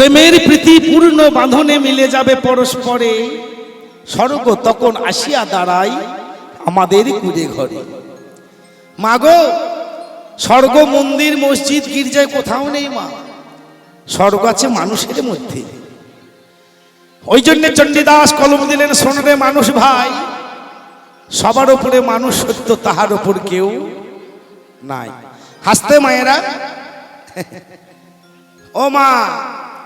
প্রেমের প্রীতিপূর্ণ বাঁধনে মিলে যাবে পরস্পরে, স্বর্গ তখন আসিয়া দাঁড়াই আমাদের কুড়ে ঘরে। মাগো, স্বর্গ মন্দির মসজিদ গির্জায় কোথাও নেই মা, স্বর্গ আছে মানুষের মধ্যে। ওই জন্য চণ্ডীদাস কলম দিলেন, শোনবে মানুষ ভাই, সবার উপরে মানুষ সত্য, তাহার উপর কেউ নাই। হাসতে মায়েরা, ও মা,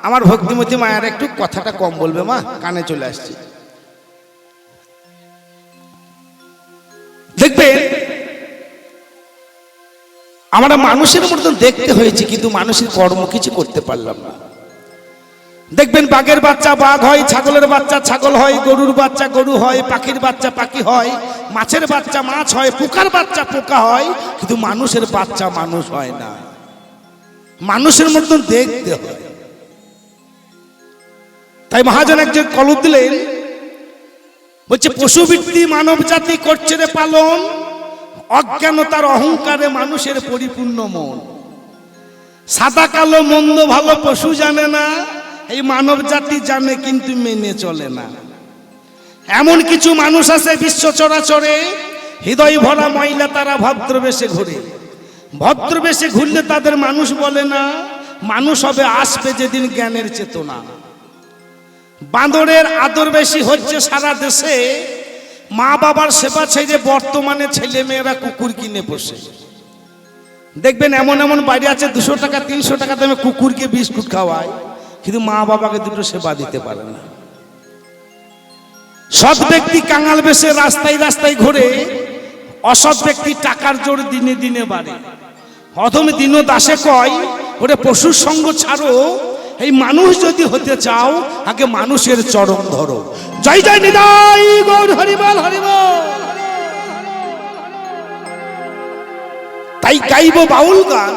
আমার ভক্তিমতী মায়েরা একটু কথাটা কম বলবে মা, কানে চলে আসছে। দেখবেন আমরা মানুষের মতন দেখতে হয়েছে, কিন্তু মানুষের কর্ম কিছু করতে পারলাম না। দেখবেন বাঘের বাচ্চা বাঘ হয়, ছাগলের বাচ্চা ছাগল হয়, গরুর বাচ্চা গরু হয়, পাখির বাচ্চা পাখি হয়, মাছের বাচ্চা মাছ হয়, পোকার বাচ্চা পোকা হয়, কিন্তু মানুষের বাচ্চা মানুষ হয় না। মানুষের মতন দেখতে হয়। তাই মহাজন একজন কলম দিলেন, বলছে পশুবৃত্তি মানব জাতি করছে রে পালন, অজ্ঞানতার অহংকারে মানুষের পরিপূর্ণ মন। সাদা কালো মন্দ ভালো পশু জানে না, এই মানব জাতি জানে কিন্তু মেনে চলে না। এমন কিছু মানুষ আছে বিশ্ব চরাচরে, হৃদয় ভরা ময়লা, তারা ভদ্রবেশে ঘুরে। ভদ্রবেশে ঘুরলে তাদের মানুষ বলে না, মানুষ হবে আসবে যেদিন জ্ঞানের চেতনা। বাঁদরের আদর বেশি হচ্ছে সারা দেশে, মা বাবার সেবা ছেড়ে বর্তমানে ছেলে মেয়েরা কুকুর কিনে বসে। দেখবেন এমন এমন বাড়ি আছে 200 টাকা 300 টাকা দামে কুকুরকে বিস্কুট খাওয়ায়, কিন্তু মা বাবাকে দুটো সেবা দিতে পারে না। সৎ ব্যক্তি কাঙাল বেশে রাস্তায় রাস্তায় ঘুরে, অসৎ ব্যক্তি টাকার জোর দিনে দিনে বাড়ে। অধম দিন দাসে কয়, ওরে পশুর সঙ্গ ছাড়ো, এই মানুষ যদি হতে চাও আগে মানুষের চরণ ধরো। জয় জয় নিতাই গৌর হরিবল হরিবল। তাই গাইব বাউল গান।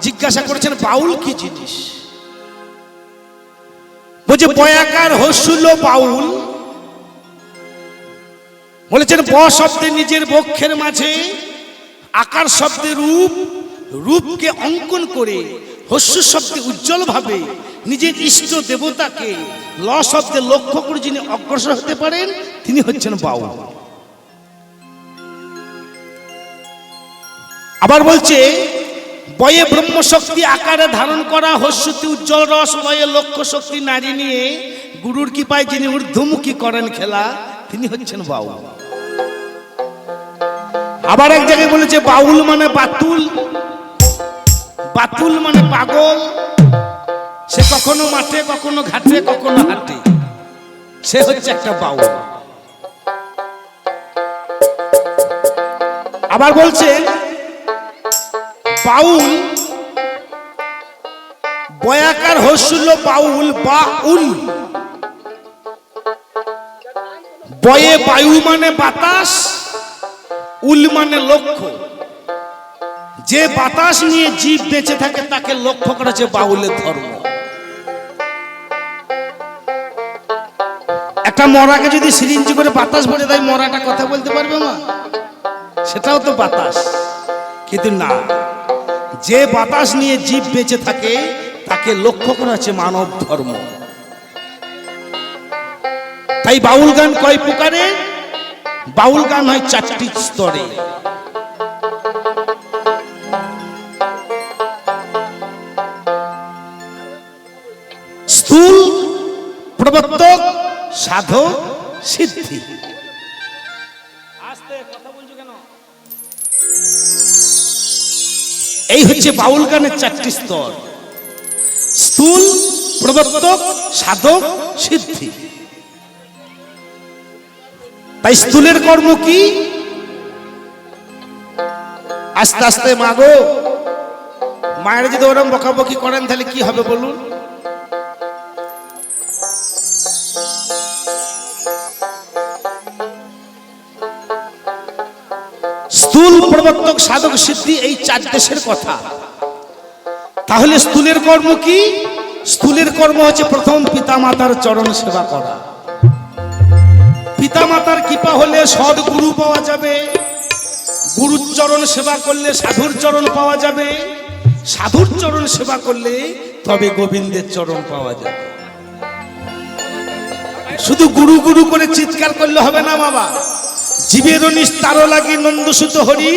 জিজ্ঞাসা করেছেন বাউল কি জিনিস? বলছে বয়াকার হস্যুল বাউল। বলেছেন ব শব্দে নিজের বক্ষের মাঝে, আকার শব্দে রূপ, রূপকে অঙ্কন করে হস্য শব্দে উজ্জ্বল ভাবে নিজের ইষ্ট দেবতাকে ল শব্দে লক্ষ্য করে যিনি অগ্রসর হতে পারেন তিনি হচ্ছেন বাউল। আবার বলছে বয়ে ব্রহ্মশক্তি আকারে ধারণ করা, হস্যতে উজ্জ্বল রস বয়ে লক্ষ্য শক্তি নারী নিয়ে গুরুর কৃপায় যিনি ঊর্ধ্বমুখী করেন খেলা, তিনি হচ্ছেন বাউল। আবার এক জায়গায় বলেছে বাউল মানে বাতুল। বাতুল মানে পাগল, সে কখনো মাঠে কখনো ঘাটে কখনো হাটে, সে হচ্ছে একটা বাউল। আবার বলছে বাউল বয়াকার হস্যুল বাউল বা উল। বয়ে বায়ু মানে বাতাস, উল মানে লক্ষ্য। যে বাতাস নিয়ে জীব বেঁচে থাকে তাকে লক্ষ্য করেছে বাউলের ধর্ম। একটা মরাকে যদি সিরিঞ্জি করে বাতাস ভরে দেয়, মরাটা কথা বলতে পারবে না? সেটাও তো বাতাস। কিন্তু না, যে বাতাস নিয়ে জীব বেঁচে থাকে তাকে লক্ষ্য করা হচ্ছে মানব ধর্ম। তাই বাউল গান কয় প্রকারে? বাউল গান হয় 4টি স্তরে। স্থূল, প্রবর্তক, সাধক, সিদ্ধি। এই হচ্ছে বাউল গানের 4টি স্তর: স্থূল, প্রবর্তক, সাধক, সিদ্ধি। তাই স্থূলের কর্ম কি? আস্তে আস্তে মাগো, মায়ের যদি ওরম বকাবকি করেন তাহলে কি হবে বলুন? স্থূল, প্রবর্তক, সাধক, সিদ্ধি, এই 4 দেশের কথা। তাহলে স্থূলের কর্ম কি? স্থূলের কর্ম হচ্ছে প্রথম পিতামাতার চরণ সেবা করা। পিতামাতার কৃপা হলে সদ্গুরু পাওয়া যাবে, গুরুর চরণ সেবা করলে সাধুর চরণ পাওয়া যাবে, সাধুর চরণ সেবা করলে তবে গোবিন্দের চরণ পাওয়া যাবে। শুধু গুরু গুরু করে চিৎকার করলে হবে না বাবা। জীবের নিস্তার লাগি নন্দসুত হরি,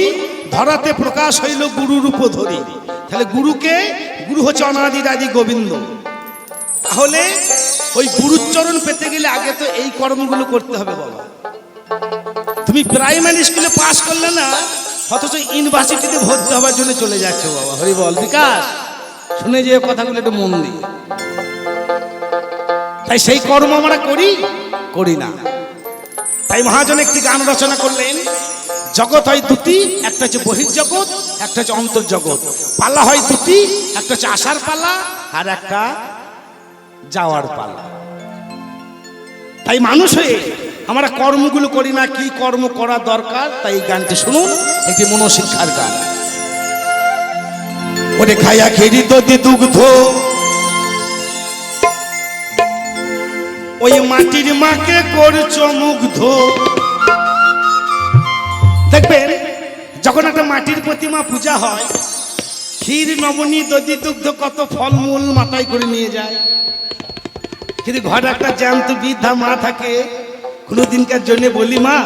ধরাতে প্রকাশ হইল গুরু রূপ ধরি। তাহলে গুরুকে, গুরু হচ্ছে অনাদি আদি গোবিন্দ। তাহলে ওই গুরুচরণ পেতে গেলে আগে তো এই কর্মগুলো করতে হবে বাবা। তুমি প্রাইমারি স্কুলে পাস করলে না, অথচ ইউনিভার্সিটিতে ভর্তি হওয়ার জন্য চলে যাচ্ছে বাবা। হরি বল বিকাশ, শুনে যে কথাগুলো একটু মন দিয়ে। তাই সেই কর্ম আমরা করি না। তাই মহাজন একটি গান রচনা করলেন, জগৎ হয় দুটি, একটা হচ্ছে বহির্জগৎ, একটা হচ্ছে অন্তর্জগৎ। পালা হয় দুটি, একটা হচ্ছে আসার পালা আর একটা যাওয়ার পালা। তাই মানুষ হয়ে আমরা কর্মগুলো করি না, কি কর্ম করা দরকার। তাই এই গানটি শুনুন, একটি মনোশিক্ষার গান। ওরে খায়া খেরি দধি দুগ্ধ, ওই মাটির মাকে করছো মুগ্ধ। দেখবেন যখন একটা মাটির প্রতিমা পূজা হয়, ক্ষীর নবনী দধি দুগ্ধ কত ফলমূল মাথায় করে নিয়ে যায়। কিন্তু ঘরে একটা জ্যান্ত বৃদ্ধা মা থাকে, কোনোদিনকার জন্য বলি মা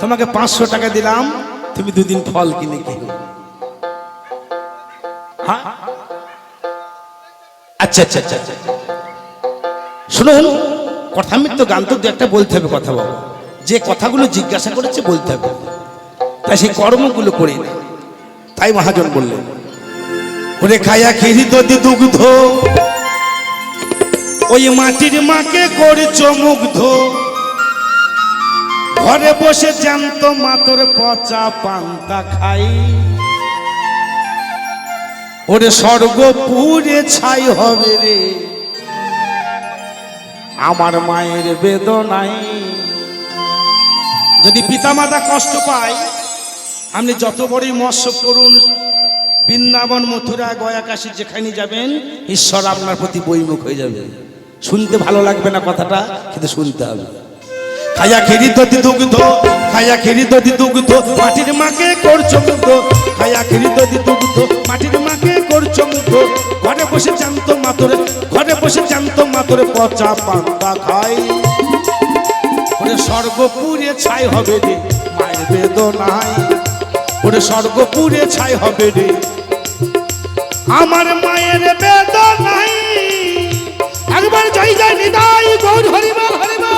তোমাকে 500 টাকা দিলাম, তুমি 2 দিন ফল কিনে খেলো। হ্যাঁ, আচ্ছা আচ্ছা আচ্ছা আচ্ছা, শুনুন কথা তো গান তো একটা বলতে হবে কথা বাবা। যে কথাগুলো জিজ্ঞাসা করেছে বলতে হবে, তাই সেই কর্মগুলো করি না। তাই মহাজন বললেন, ওরে খায়া খেরি দধি দুগ্ধ, ওই মাটির মাকে করছো মুগ্ধ। ঘরে বসে জ্যান্ত মাতর পচা পান্তা খাই, ওরে স্বর্গ পুরে ছাই হবে রে আমার মায়ের বেদনাই। যদি পিতামাতা কষ্ট পায়, আপনি যত বড়ই মৎস্য করুন, বৃন্দাবন মথুরা গয়া কাশী যেখানে যাবেন, ঈশ্বর আপনার প্রতি বৈমুখ হয়ে যাবে। শুনতে ভালো লাগবে না কথাটা, কিন্তু শুনতে হবে। খায়া খেরি দধি দুগ্ধ, খায়া খেরি দধি দুগ্ধ, মাটির মাকে করছো মুগ্ধ। খায়া খেরি দধি দুগ্ধ, মাটির মাকে করছো মুগ্ধ। ঘরে বসে জ্যান্ত মাতরে, ঘরে বসে জ্যান্ত মাতরে পচা পান্তা খাই, ওরে স্বর্গপুরে ছাই হবে রে মায়ের বেদনাই। ওরে স্বর্গপুরে ছাই হবে রে আমার মায়ের বেদনাই। একবার জয় জয় নিতাই গৌর হরিবল হরিবল।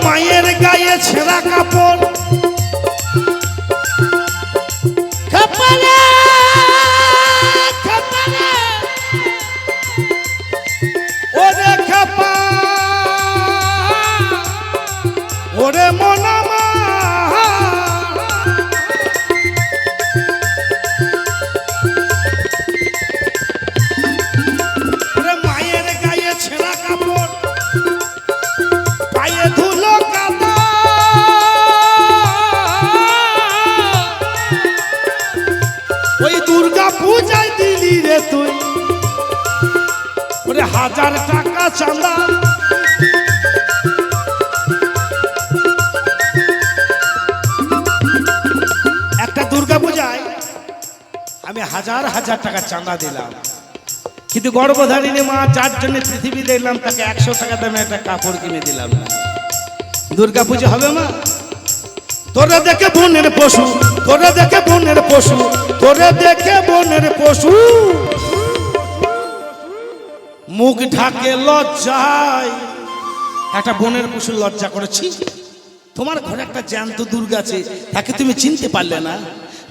মায়ের গায়ে ছেঁড়া কাপড়, কপালে কপালে ওরে কপা, ওরে মনামা। ওরে মায়ের গায়ে ছেঁড়া কাপড়, পায়ে ধুলো কাদা, ওই দুর্গা পূজায় দিলি রে তুই ওরে 1000 টাকা চাঁদা। একটা দুর্গা পূজায় আমি 1000 টাকা চাঁদা দিলাম, কিন্তু গর্ভধারিণী মা যার জন্য পৃথিবী দেখলাম তাকে 100 টাকা দামে একটা কাপড় কিনে দিলাম না। দুর্গা পুজো হবে মা? তোরা দেখে বনের পশু, তোরা দেখে বনের পশু, তোরা দেখে বনের পশু, মুখ ঢাকে লজ্জায়। একটা বনের পশু লজ্জা করেছি। তোমার ঘরে একটা জ্যান্ত দুর্গা আছে, তাকে তুমি চিনতে পারলে না।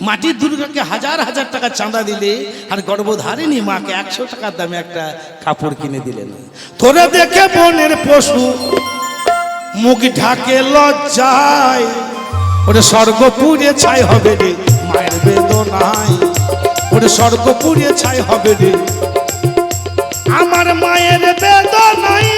মাটির দুর্গাকে 1000 টাকা চাঁদা দিলে, আর গর্ভধারিণী মাকে 100 টাকার দামে একটা কাপড় কিনে দিলে না। তোরা দেখে বনের পশু, মুখ ঢাকে লজ্জায়। ওরে স্বর্গ পুড়ে ছাই হবে রে মায়ের বেদনায়, ওরে স্বর্গ পুড়ে ছাই হবে রে আমার মায়ের বেদনায়।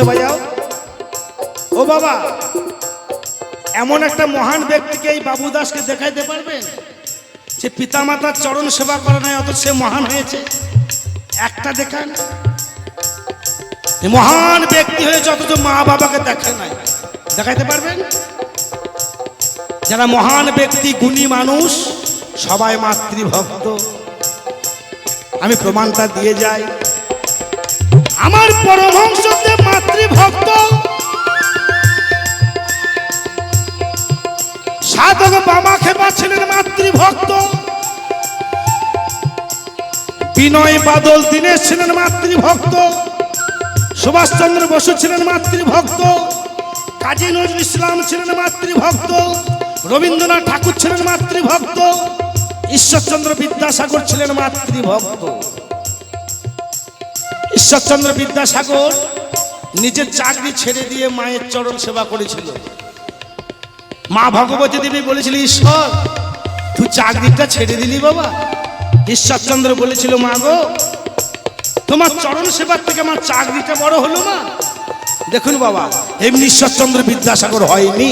বাজাও ও বাবা, এমন একটা মহান ব্যক্তিকে এই বাবু দাসকে দেখাইতে পারবেন যে পিতামাতার চরণ সেবা করে নাই অথচ সে মহান হয়েছে? একটা দেখান। মহান ব্যক্তি হয়েছে অথচ মা বাবাকে দেখে নাই, দেখাইতে পারবেন? যারা মহান ব্যক্তি গুণী মানুষ সবাই মাতৃভক্ত। আমি প্রমাণটা দিয়ে যাই। আমার পরমহংসদেব মাতৃভক্ত, সাধক বামা খেপা ছিলেন মাতৃভক্ত, বিনয় বাদল দীনেশ ছিলেন মাতৃভক্ত, সুভাষচন্দ্র বসু ছিলেন মাতৃভক্ত, কাজী নজরুল ইসলাম ছিলেন মাতৃভক্ত, রবীন্দ্রনাথ ঠাকুর ছিলেন মাতৃভক্ত, ঈশ্বরচন্দ্র বিদ্যাসাগর ছিলেন মাতৃভক্ত। ঈশ্বরচন্দ্র বিদ্যাসাগর নিজের চাকরি ছেড়ে দিয়ে মায়ের চরণ সেবা করেছিল। মা ভগবতী দেবী বলেছিল, ঈশ্বর তুই চাকরিটা ছেড়ে দিলি বাবা? ঈশ্বরচন্দ্র বলেছিল, মা গো তোমার চরণ সেবার থেকে আমার চাকরিটা বড় হলো মা। দেখুন বাবা, এমনি ঈশ্বরচন্দ্র বিদ্যাসাগর হয়নি।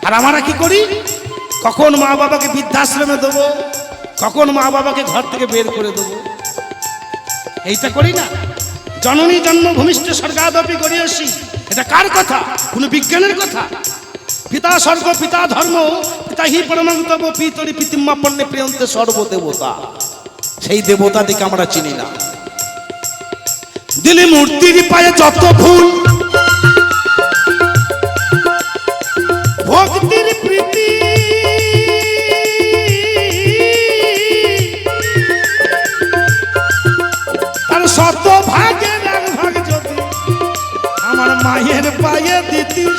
আর আমরা কি করি? কখন মা বাবাকে বৃদ্ধাশ্রমে দেবো, কখন মা বাবাকে ঘর থেকে বের করে দেবো, এইটা করি না। জননী জন্মভূমিষ্ঠ স্বর্গাদপি করিয়াসি, এটা কার কথা? কোনো বিজ্ঞানের কথা? পিতা স্বর্গ পিতা ধর্ম পিতা হি পরমাঙ্গতব পিতরি পিতিম্মা পণ্যে প্রিয়ন্তে সর্বদেবতা। সেই দেবতা দিকে আমরা চিনি না। দিলে মূর্তির পায়ে যত ফুল, ভক্তির প্রীতি তার শত ভাগের এক ভাগ যদি আমার মায়ের পায়ে দিতিস,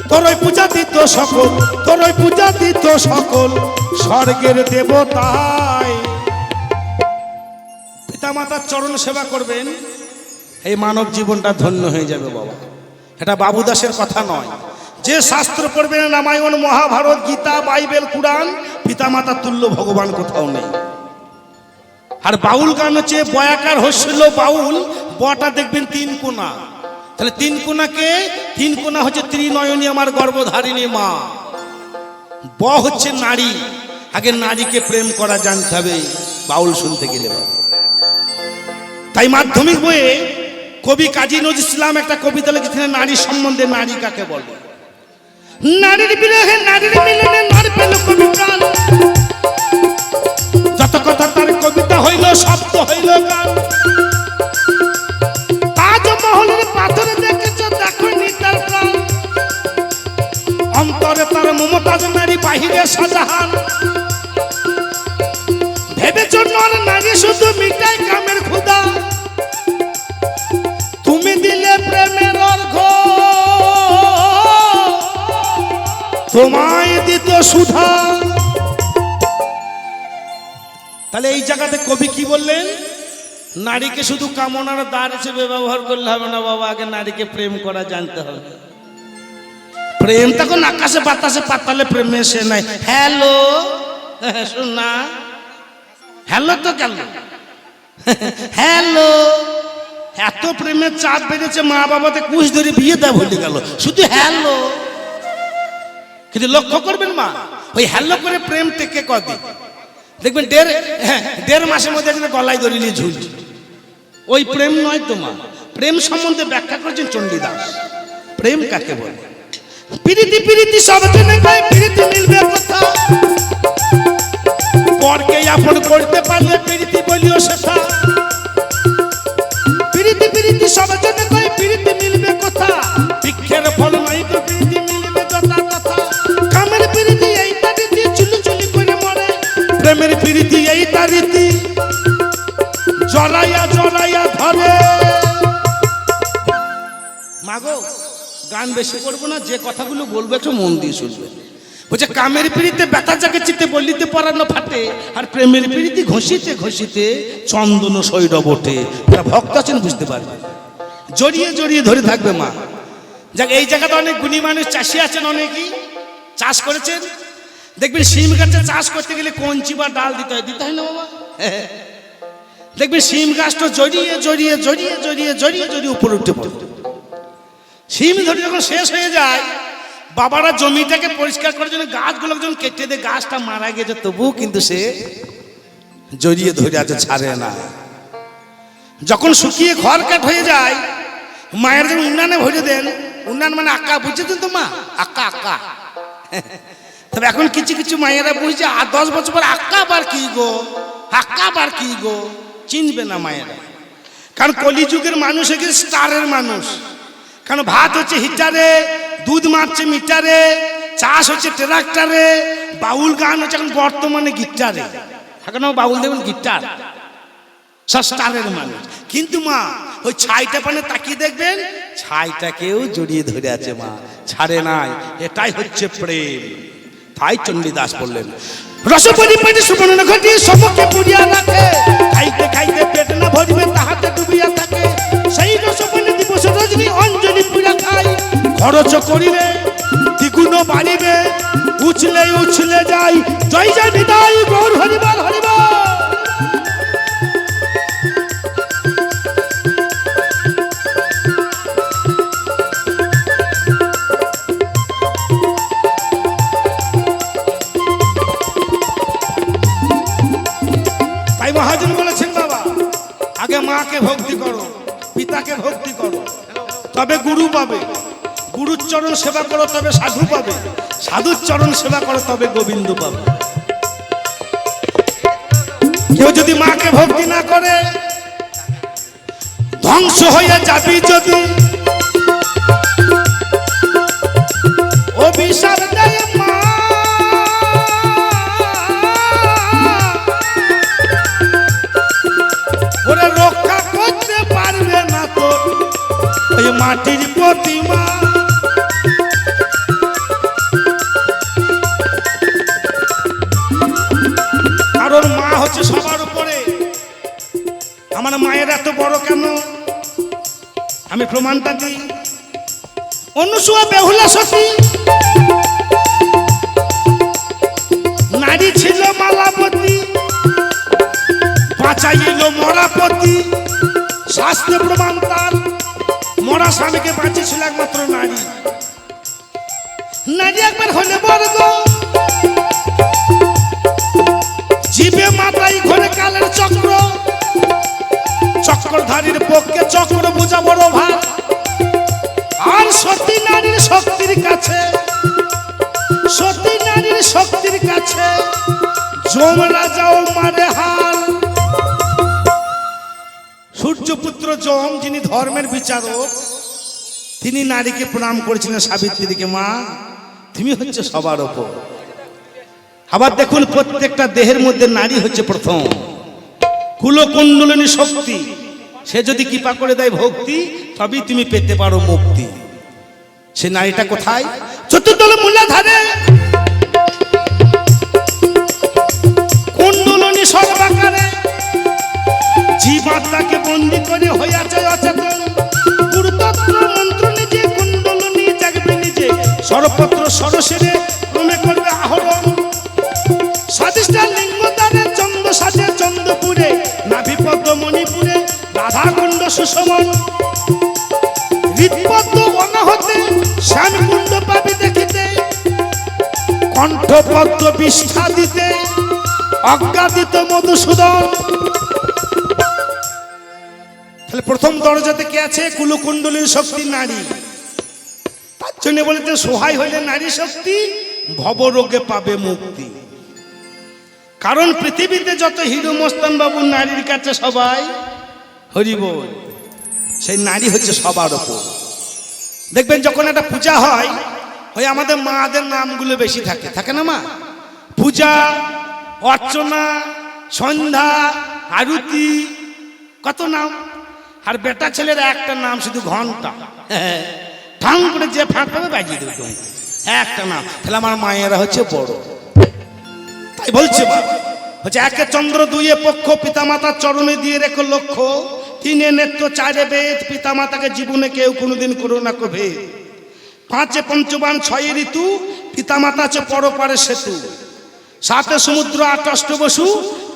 তোরই পূজা দিত সকল, তোরই পূজা দিত সকল স্বর্গের দেবতায়। পিতামাতার চরণ সেবা করবেন, এই মানব জীবনটা ধন্য হয়ে যাবে বাবা। এটা বাবু দাসের কথা নয়। যে শাস্ত্র পড়বেন, রামায়ণ মহাভারত গীতা বাইবেল কুরআন, পিতামাতা তুল্য ভগবান কোথাও নেই। আর বাউল গান হচ্ছে বয়াকার হচ্ছিল বাউল, বটা দেখবেন তিন কোনা। তাহলে তিন কোনাকে, তিন কোনা হচ্ছে ত্রিনয়নী আমার গর্ভধারিণী মা। ব হচ্ছে নারী, আগে নারীকে প্রেম করা জানতে হবে বাউল শুনতে গেলে। তাই মাধ্যমিক বইয়ে কবি কাজী নজরুল ইসলাম একটা কবিতা লিখেছিলেন নারী সম্বন্ধে। নারী কাকে বলে? নারীর বিরহে নারীর মিলনে নর পেল কবি প্রাণ, যত কথা তার কবিতা হইল শব্দ হইল গান। তাজমহলের পাথরে দেখেছ দেখো নি তার প্রাণ, অন্তরে তার মমতাজ নারী বাহিরে শাহজাহান। ভেবেছ নর নারী শুধু মিটাই কামের ক্ষুধা, তুমি দিলে প্রেমের অর্ঘ তোমায় দিত সুধা। তাহলে এই জায়গাতে কবি কি বললেন? নারীকে শুধু কামনার দ্বার হিসেবে ব্যবহার করলে হবে না বাবা, আগে নারীকে প্রেম করা জানতে হবে। প্রেম তখন আকাশে বাতাসে পাতালে প্রেম এসে নাই। হ্যালো শোনা, হ্যালো তো কেন? হ্যালো, এত প্রেমের চাপ বেড়েছে মা বাবাতে কুশ ধরে বিয়ে দেওয়া ভুলে গেল, শুধু হ্যালো। কিন্তু লক্ষ্য করবেন মা, ওই হ্যালো করে প্রেম টেকে কদিন দেখবেন, দেড় মাসের মধ্যে গলায় দড়ি নিয়ে ঝুলছে। ওই প্রেম নয় তো মা। প্রেম সম্বন্ধে ব্যাখ্যা করেছেন চণ্ডীদাস। প্রেম কাকে বলে? প্রীতি প্রীতি সবজনে কয় প্রীতি মিলবে কথা, পরকে আপন করতে পারলে প্রীতি বলিও সেটা। প্রীতি প্রীতি সবজনে কয় প্রীতি মিলবে গান বেশি করবো না, যে কথাগুলো বলবো একটু মন দিয়ে শুনবে। বলছে কামের পিড়িতে ব্যথা জাগে চিতে বলিতে পরানো ফাটে, আর প্রেমের পিড়িতে ঘষিতে ঘষিতে চন্দন শৈরব ওঠে। যারা ভক্ত আছেন বুঝতে পারবে, জড়িয়ে জড়িয়ে ধরে থাকবে মা। যাক, এই জায়গাতে অনেক গুণী মানুষ চাষি আছেন, অনেকেই চাষ করেছেন। দেখবেন শিম গাছে চাষ করতে গেলে কঞ্চি বা ডাল দিতে হয় না বাবা? দেখবেন শিম গাছটা জড়িয়ে জড়িয়ে জড়িয়ে জড়িয়ে জড়িয়ে জড়িয়ে উপরে উঠে পড়ে। শিম ধরে যখন শেষ হয়ে যায়, বাবারা জমিটাকে পরিষ্কার করার জন্য গাছগুলো যখন কেটে দেয়, গাছটা মারা গেছে তবুও কিন্তু সে জড়িয়ে ধরে আছে, ছাড়ে না। যখন শুকিয়ে খড় কাঠ হয়ে যায়, মায়ের যখন উন্নানে ভরে দেন, উন্নান মানে আঁকা, বুঝছেন তো মা? আঁকা আঁকা। তবে এখন কিছু কিছু মায়েরা বুঝছে, আর 10 বছর পর আঁকা বার কি গো, আঁকা বার কি গো, চিনবে না মায়েরা। কারণ কলিযুগের মানুষ হচ্ছে স্টারের মানুষ। কারণ ভাত হচ্ছে হিটারে, দুধ মারছে মিটারে, চাষ হচ্ছে ট্রাক্টরে, বাউল গান হচ্ছে এখন বর্তমানে গিটারে। এখন বাউল দেবেন গিটার, সব স্টারের মানুষ। কিন্তু মা ওই ছাইটা পানে তাকিয়ে দেখবেন, ছাইটাকেও জড়িয়ে ধরে আছে মা, ছাড়ে নাই। এটাই হচ্ছে প্রেম। তাই চণ্ডীদাস বললেন, রসপরি পেটে সুবর্ণ ঘটি সমকে পুরিয়া রাখে, খাইতে খাইতে পেট না ভরিবে তাহাতে ডুবিয়া থাকে। সেই রসপরি দিবস রজনী অঞ্জলি পুরা খাই, খরচ করিলে দ্বিগুণ বাড়িবে, উছলে উছলে যাই জয় জয় বিদায় গৌর হরিবল হরিবল। মহাজন বলেছেন বাবা, আগে মাকে ভক্তি করো, পিতাকে ভক্তি করো, তবে গুরু পাবে। গুরুর চরণ সেবা করো তবে সাধু পাবে, সাধুর চরণ সেবা করো তবে গোবিন্দ পাবে। কেউ যদি মাকে ভক্তি না করে, ধ্বংস হয়ে যাবি যদি। অভিশাপ দেয় মা, ওরা রক্ষা করতে পারবে না তোর ওই মাটির প্রতিমা। কারণ মা হচ্ছে সবার উপরে। আমার মায়ের এত বড় কেন, আমি প্রমাণটা দিই। অনুসূয়া বেহুলা সতী নারী ছিল মালাবতী, বাঁচাইল মরাপতি। শাস্ত্রে প্রমাণ তার মরা স্বামীকে বাঁচিয়েছিল একমাত্র নারী। নারী একবার হলে বর্গ, জীবে মাতাই ঘরে কালের চক্র, চক্রধারীর পক্ষে চক্র বোঝা বড় ভার। আর সতী নারীর শক্তির কাছে, সতী নারীর শক্তির কাছে যম রাজাও মারে হাল। সূর্যপুত্র যম, যিনি ধর্মের বিচারক, তিনি নারীকে প্রণাম করেছিলেন সাবিত্রীকে, মা তুমি হচ্ছে সবার ওপর। আবার দেখুন, প্রত্যেকটা দেহের মধ্যে নারী হচ্ছে প্রথম। কুলকুণ্ডলিনী শক্তি, সে যদি কৃপা করে দেয় ভক্তি, তবেই তুমি পেতে পারো মুক্তি। সে নারীটা কোথায়? চতুর্দল মূলাধারে কুণ্ডলিনী সর্বাকারে, জীবাত্মাকে বন্দী করে হইয়াছে অচেতন। গুরুতত্ত্ব মন্ত্র নিজে কুণ্ডলিনী জাগবে নিজে, সর্বত্র সরসেরে ক্রমে করবে আহরণ। স্বাদিষ্ঠা লিঙ্গদারে চন্দ্র সাজে চন্দ্রপুরে, নাভিপদ্ম মণিপুরে রাধাকুণ্ড সুষমন। হৃৎপদ্ম অনাহতে শ্যামকুণ্ড পাবি দেখিতে, কণ্ঠপদ্ম বিষ্ঠা দিতে অজ্ঞাদিত মধুসূদন। তাহলে প্রথম দরজাতে কে আছে? কুলকুণ্ডলীর শক্তি নারী। তার জন্য বলেছে সহায় হইলে নারী শক্তি, ভবরোগে পাবে মুক্তি। কারণ পৃথিবীতে যত হিরো মস্তান বাবু নারীর কাছে সবাই হরিবল, সেই নারী হচ্ছে সবার ওপর। দেখবেন যখন একটা পূজা হয়, ওই আমাদের মাদের নামগুলো বেশি থাকে, থাকে না মা? পূজা, অর্চনা, সন্ধ্যা, আরতি, কত নাম। আর বেটা ছেলের একটা নাম শুধু ঘন্টা। ঠাং করে যে ফাঁক পাবে বাজিয়ে দেবে তুমি একটা না। তাহলে আমার মায়েরা হচ্ছে বড়। তাই বলছে হচ্ছে একে চন্দ্র দুইয়ে পক্ষ, পিতামাতার চরণে দিয়ে রেখো লক্ষ্য, তিনে নেত্র চারে বেদ, পিতামাতাকে জীবনে কেউ কোনোদিন করো না কো ভেদ। পাঁচে পঞ্চবান, ছয়ে ঋতু, পিতামাতা আছে পরপারে সেতু। সাতে সমুদ্র, আট অষ্টবসু,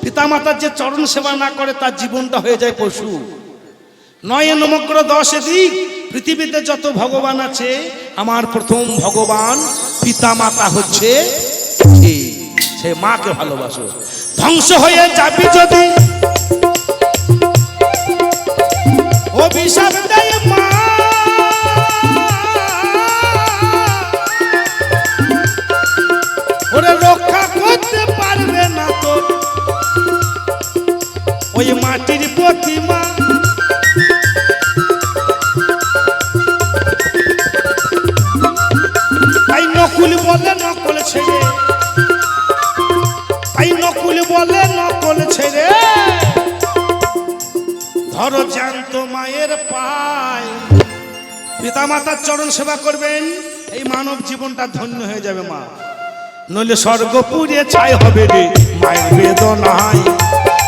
পিতামাতার যে চরণ সেবা না করে তার জীবনটা হয়ে যায় পশু। নয়ে নমগ্রহ, দশে দিক, পৃথিবীতে যত ভগবান আছে আমার প্রথম ভগবান পিতামাতা হচ্ছে সে মাকে ভালোবাসো। ধ্বংস হয়ে যাবি যদি অভিশাপ দেয় মা, ওরে রক্ষা করতে পারবে না তো ওই মাটির প্রতিমা। তাই নকুল বলে নকল ছেড়ে, তাই নকুল বলে নকল ছেড়ে ধরো জ্যান্ত মায়ের পায়। পিতামাতার চরণ সেবা করবেন, এই মানব জীবনটা ধন্য হয়ে যাবে মা। নইলে স্বর্গপুরে ছাই হবে রে মায়ের বেদনায়,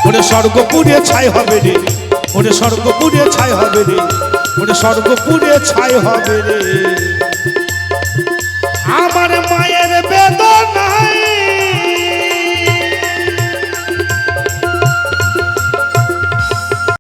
ওরে স্বর্গপুরে ছাই হবে রে, ওরে স্বর্গপুরে ছাই হবে রে, ওরে স্বর্গপুরে ছাই হবে রে। আমার মায়ের